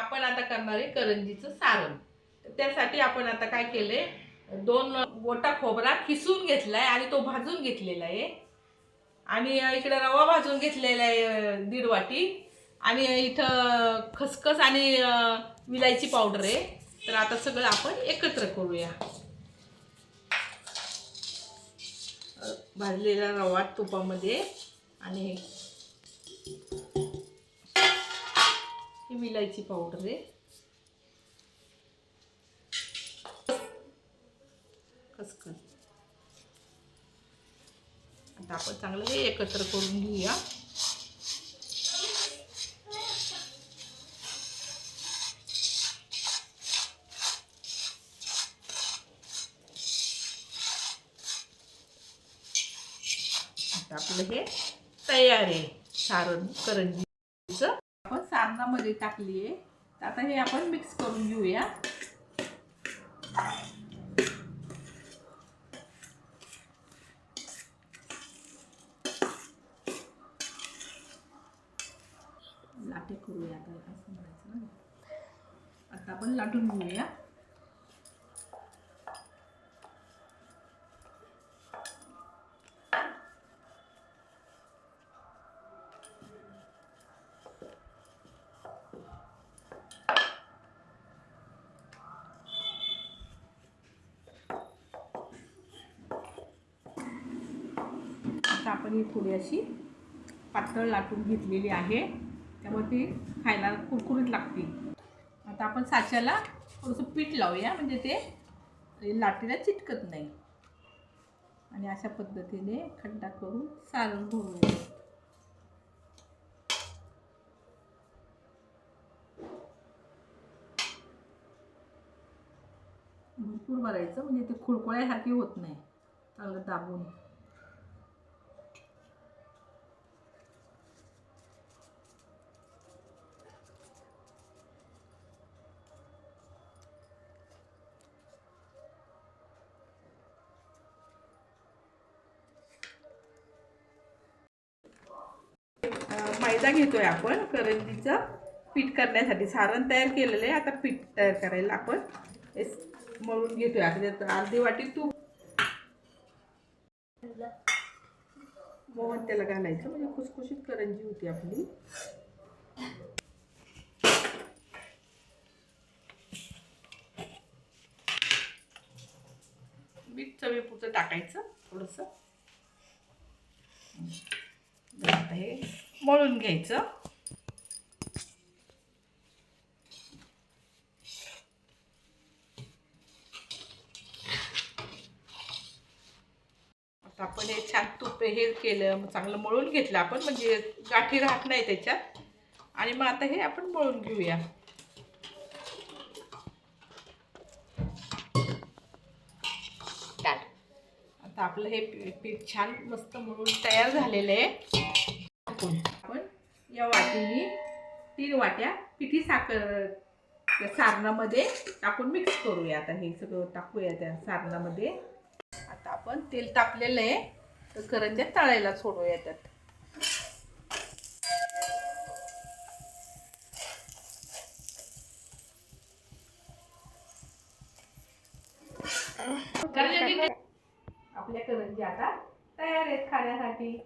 आपण आता करणार आहे करंजीचं सारण. त्यासाठी आपण आता काय केले, 2 मोठा खोबरा किसून घेतलाय आणि तो भाजून घेतलेला आहे. आणि इकडे रवा भाजून घेतलेला आहे 1.5 वाटी. आणि इथं खसखस आणि विलायची पावडर आहे. तर आता सगळं आपण एकत्र करूया. भाजलेला रवा तुपामध्ये आणि ही विलायची पावडर आहे, खसखस. आता आपण चांगलं हे एकत्र करून घेऊया. आता आपलं हे तयार आहे सारण करंजीचं. आपण सारणामध्ये टाकली आहे. आता हे आपण मिक्स करून घेऊया. लाटे करूया आता, असं म्हणायचं ना. आता आपण लाटून घेऊया. आता आपण ही थोडी अशी पातळ लाटून घेतलेली आहे, त्यामुळे ती खायला कुरकुरीत लागते. आता आपण साच्याला थोडंसं पीठ लावूया, म्हणजे ते लाटीला चिटकत नाही. आणि अशा पद्धतीने खड्डा करून सारण भरूया. भरपूर भरायचं, म्हणजे ते खुळखुळ्यासारखी होत नाही, चांगलं दाबून. मैदा घेतोय आपण करंजीचं पीठ करण्यासाठी. सारण तयार केलेलं आहे, आता पीठ तयार करायला आपण मळून घेतोय. आता त्यात 1/2 वाटी तूप मोहन त्याला घालायचं, म्हणजे खुसखुशीत करंजी होती आपली. मीठ चवीपुरतं टाकायचं थोडंसं. आता हे मळून घ्यायचं. आता आपण हे छान तूप हे केलं, चांगलं मळून घेतलं आपण, म्हणजे गाठी राहत नाही त्याच्यात. आणि मग आता हे आपण मळून घेऊया. आता आपलं हे पीठ छान मस्त मळून तयार झालेलं आहे. आपण या वाटीने 3 वाट्या पिठी साखर त्या सारणामध्ये टाकून मिक्स करूया. आता हे सगळं टाकूया त्या सारणामध्ये. आता आपण तेल तापलेलं आहे, तर करंज्या तळायला सोडूया त्यात. आपल्या करंज्या आता तयार आहेत खाण्यासाठी.